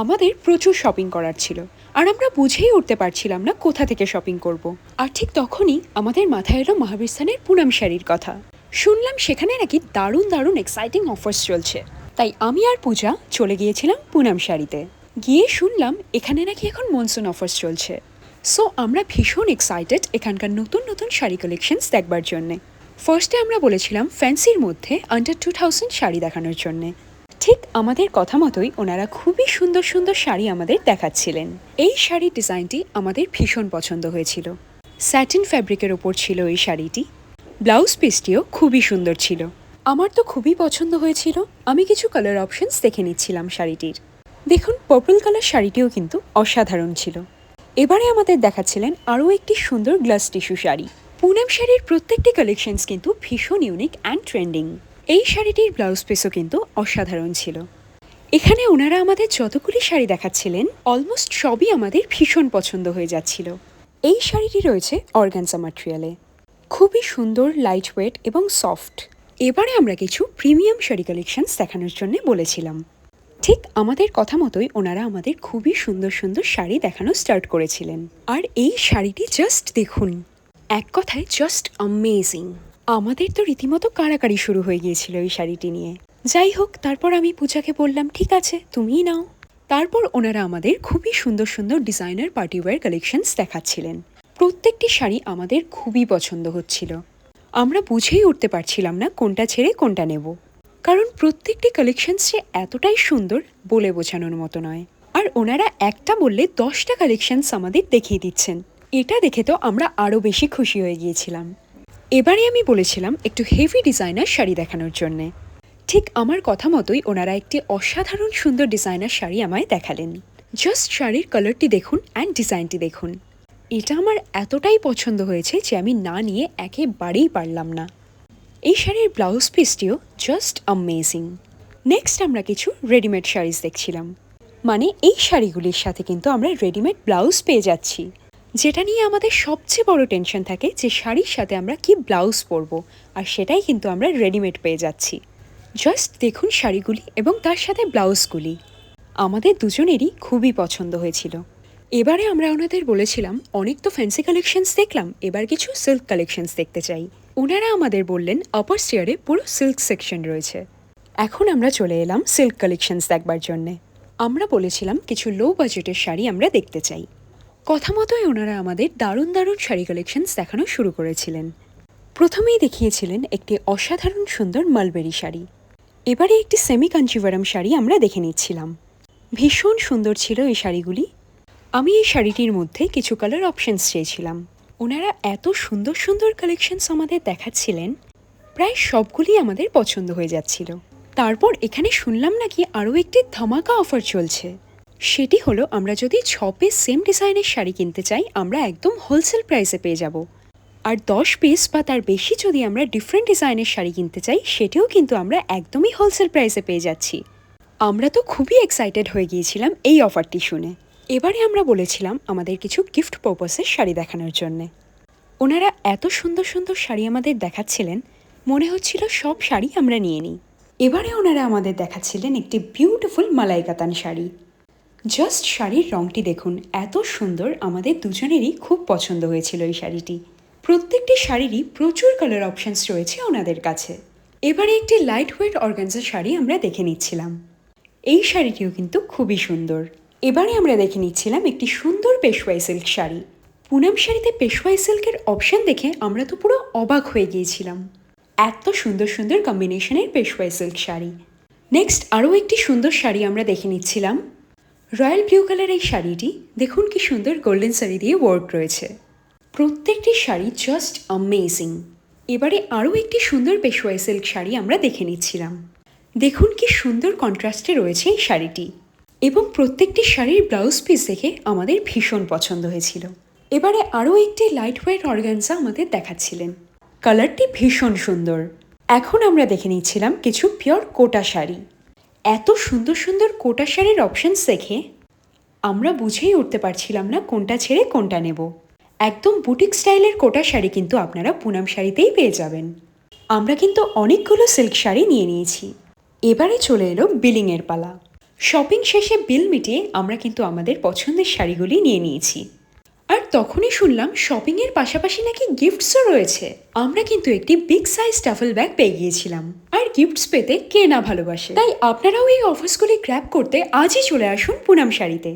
আমাদের প্রচুর শপিং করার ছিল, আর আমরা বুঝেই উঠতে পারছিলাম না কোথা থেকে শপিং করব। আর ঠিক তখনই আমাদের মাথায় এলো মহাবীর স্থানের পুনাম শাড়ির কথা। শুনলাম সেখানে নাকি দারুণ দারুণ এক্সাইটিং অফার্স চলছে। তাই আমি আর পূজা চলে গিয়েছিলাম পুনাম শাড়িতে। গিয়ে শুনলাম এখানে নাকি এখন মনসুন অফার্স চলছে। সো আমরা ভীষণ এক্সাইটেড এখানকার নতুন নতুন শাড়ি কালেকশনস দেখবার জন্যে। ফার্স্টে আমরা বলেছিলাম ফ্যান্সির মধ্যে আন্ডার 2000 শাড়ি দেখানোর জন্যে। ঠিক আমাদের কথা মতোই ওনারা খুবই সুন্দর সুন্দর শাড়ি আমাদের দেখাচ্ছিলেন। এই শাড়ির ডিজাইনটি আমাদের ভীষণ পছন্দ হয়েছিল। স্যাটিন ফ্যাব্রিকের ওপর ছিল এই শাড়িটি। ব্লাউজ পিসটিও খুবই সুন্দর ছিল। আমার তো খুবই পছন্দ হয়েছিল। আমি কিছু কালার অপশনস দেখে নিচ্ছিলাম শাড়িটির। দেখুন, পার্পল কালার শাড়িটিও কিন্তু অসাধারণ ছিল। এবারে আমাদের দেখাচ্ছিলেন আরও একটি সুন্দর গ্লাস টিস্যু শাড়ি। পুনাম শাড়ির প্রত্যেকটি কালেকশনস কিন্তু ভীষণ ইউনিক অ্যান্ড ট্রেন্ডিং। এই শাড়িটির ব্লাউজ পিসও কিন্তু অসাধারণ ছিল। এখানে ওনারা আমাদের যতগুলি শাড়ি দেখাচ্ছিলেন অলমোস্ট সবই আমাদের ভীষণ পছন্দ হয়ে যাচ্ছিল। এই শাড়িটি রয়েছে অর্গানজা ম্যাটেরিয়ালে, খুবই সুন্দর, লাইট ওয়েট এবং সফট। এবারে আমরা কিছু প্রিমিয়াম শাড়ি কালেকশনস দেখানোর জন্য বলেছিলাম। ঠিক আমাদের কথা মতোই ওনারা আমাদের খুবই সুন্দর সুন্দর শাড়ি দেখানো স্টার্ট করেছিলেন। আর এই শাড়িটি জাস্ট দেখুন, এক কথায় জাস্ট অ্যামেজিং। আমাদের তো রীতিমতো কাড়াকাড়ি শুরু হয়ে গিয়েছিল এই শাড়িটি নিয়ে। যাই হোক, তারপর আমি পূজাকে বললাম ঠিক আছে তুমিই নাও। তারপর ওনারা আমাদের খুবই সুন্দর সুন্দর ডিজাইনার পার্টিওয়্যার কালেকশনস দেখাচ্ছিলেন। প্রত্যেকটি শাড়ি আমাদের খুবই পছন্দ হচ্ছিল। আমরা বুঝেই উঠতে পারছিলাম না কোনটা ছেড়ে কোনটা নেব, কারণ প্রত্যেকটি কালেকশনস যে এতটাই সুন্দর বলে বোঝানোর মতো নয়। আর ওনারা একটা বললে 10টা কালেকশনস আমাদের দেখিয়ে দিচ্ছেন। এটা দেখে তো আমরা আরও বেশি খুশি হয়ে গিয়েছিলাম। এবারে আমি বলেছিলাম একটু হেভি ডিজাইনার শাড়ি দেখানোর জন্যে। ঠিক আমার কথা মতোই ওনারা একটি অসাধারণ সুন্দর ডিজাইনার শাড়ি আমায় দেখালেন। জাস্ট শাড়ির কালারটি দেখুন অ্যান্ড ডিজাইনটি দেখুন। এটা আমার এতটাই পছন্দ হয়েছে যে আমি না নিয়ে একেবারেই পারলাম না। এই শাড়ির ব্লাউজ পিসটিও জাস্ট অ্যামেজিং। নেক্সট আমরা কিছু রেডিমেড শাড়িজ দেখছিলাম। মানে এই শাড়িগুলির সাথে কিন্তু আমরা রেডিমেড ব্লাউজ পেয়ে যাচ্ছি, যেটা নিয়ে আমাদের সবচেয়ে বড় টেনশন থাকে যে শাড়ির সাথে আমরা কি ব্লাউজ পরবো, আর সেটাই কিন্তু আমরা রেডিমেড পেয়ে যাচ্ছি। জাস্ট দেখুন শাড়িগুলি এবং তার সাথে ব্লাউজগুলি আমাদের দুজনেরই খুবই পছন্দ হয়েছিল। এবারে আমরা ওনাদের বলেছিলাম অনেক তো ফ্যান্সি কালেকশনস দেখলাম, এবার কিছু সিল্ক কালেকশনস দেখতে চাই। ওনারা আমাদের বললেন আপার স্টিয়ারে পুরো সিল্ক সেকশন রয়েছে। এখন আমরা চলে এলাম সিল্ক কালেকশনস দেখবার জন্যে। আমরা বলেছিলাম কিছু লো বাজেটের শাড়ি আমরা দেখতে চাই। কথা মতোই ওনারা আমাদের দারুণ দারুণ শাড়ি কালেকশনস দেখানো শুরু করেছিলেন। প্রথমেই দেখিয়েছিলেন একটি অসাধারণ সুন্দর মালবেরি শাড়ি। এবারে একটি সেমি কাঞ্চিভারাম শাড়ি আমরা দেখে নিচ্ছিলাম। ভীষণ সুন্দর ছিল এই শাড়িগুলি। আমি এই শাড়িটির মধ্যে কিছু কালার অপশনস চেয়েছিলাম। ওনারা এত সুন্দর সুন্দর কালেকশনস আমাদের দেখাচ্ছিলেন, প্রায় সবগুলি আমাদের পছন্দ হয়ে যাচ্ছিল। তারপর এখানে শুনলাম নাকি আরও একটি ধামাকা অফার চলছে। সেটি হলো আমরা যদি 6 পিস সেম ডিজাইনের শাড়ি কিনতে চাই আমরা একদম হোলসেল প্রাইসে পেয়ে যাব। আর 10 পিস বা তার বেশি যদি আমরা ডিফারেন্ট ডিজাইনের শাড়ি কিনতে চাই সেটিও কিন্তু আমরা একদমই হোলসেল প্রাইসে পেয়ে যাচ্ছি। আমরা তো খুবই এক্সাইটেড হয়ে গিয়েছিলাম এই অফারটি শুনে। এবারে আমরা বলেছিলাম আমাদের কিছু গিফট পারপাসের শাড়ি দেখানোর জন্যে। ওনারা এত সুন্দর সুন্দর শাড়ি আমাদের দেখাচ্ছিলেন, মনে হচ্ছিল সব শাড়ি আমরা নিয়ে নিই। এবারে ওনারা আমাদের দেখাচ্ছিলেন একটি বিউটিফুল মালাই কাতান শাড়ি। জাস্ট শাড়ির রঙটি দেখুন, এত সুন্দর, আমাদের দুজনেরই খুব পছন্দ হয়েছিল এই শাড়িটি। প্রত্যেকটি শাড়িরই প্রচুর কালার অপশনস রয়েছে ওনাদের কাছে। এবারে একটি লাইট ওয়েট অর্গানজা শাড়ি আমরা দেখে নিচ্ছিলাম। এই শাড়িটিও কিন্তু খুবই সুন্দর। এবারে আমরা দেখে নিচ্ছিলাম একটি সুন্দর পেশওয়াই সিল্ক শাড়ি। পুনাম শাড়িতে পেশওয়াই সিল্কের অপশন দেখে আমরা তো পুরো অবাক হয়ে গিয়েছিলাম। এত সুন্দর সুন্দর কম্বিনেশনের পেশওয়াই সিল্ক শাড়ি। নেক্সট আরও একটি সুন্দর শাড়ি আমরা দেখে নিচ্ছিলাম। রয়্যাল ব্লু কালার এই শাড়িটি দেখুন কি সুন্দর গোল্ডেন শাড়ি দিয়ে ওয়ার্ক রয়েছে। প্রত্যেকটি শাড়ি জাস্ট অ্যামেজিং। এবারে আরও একটি সুন্দর পেশওয়াই সিল্ক শাড়ি আমরা দেখে নিচ্ছিলাম। দেখুন কি সুন্দর কন্ট্রাস্টে রয়েছে এই শাড়িটি, এবং প্রত্যেকটি শাড়ির ব্লাউজ পিস দেখে আমাদের ভীষণ পছন্দ হয়েছিল। এবারে আরও একটি লাইট ওয়েট অর্গানজা আমাদের দেখাচ্ছিলেন। কালারটি ভীষণ সুন্দর। এখন আমরা দেখে নিচ্ছিলাম কিছু পিওর কোটা শাড়ি। এত সুন্দর সুন্দর কোটা শাড়ির অপশনস দেখে আমরা বুঝেই উঠতে পারছিলাম না কোনটা ছেড়ে কোনটা নেব। একদম বুটিক স্টাইলের কোটা শাড়ি কিন্তু আপনারা পুনাম শাড়িতেই পেয়ে যাবেন। আমরা কিন্তু অনেকগুলো সিল্ক শাড়ি নিয়ে নিয়েছি। এবারে চলে এলো বিলিংয়ের পালা। শপিং শেষে বিল মিটিয়ে আমরা কিন্তু আমাদের পছন্দের শাড়িগুলি নিয়ে নিয়েছি। আর তখনই শুনলাম শপিংয়ের পাশাপাশি নাকি গিফটসও রয়েছে। আমরা কিন্তু একটি বিগ সাইজ ডাফল ব্যাগ পেয়ে গিয়েছিলাম। আর গিফটস পেতে কে না ভালোবাসে। তাই আপনারাও এই অফার্সগুলি গ্র্যাব করতে আজই চলে আসুন পুনাম শাড়িতে।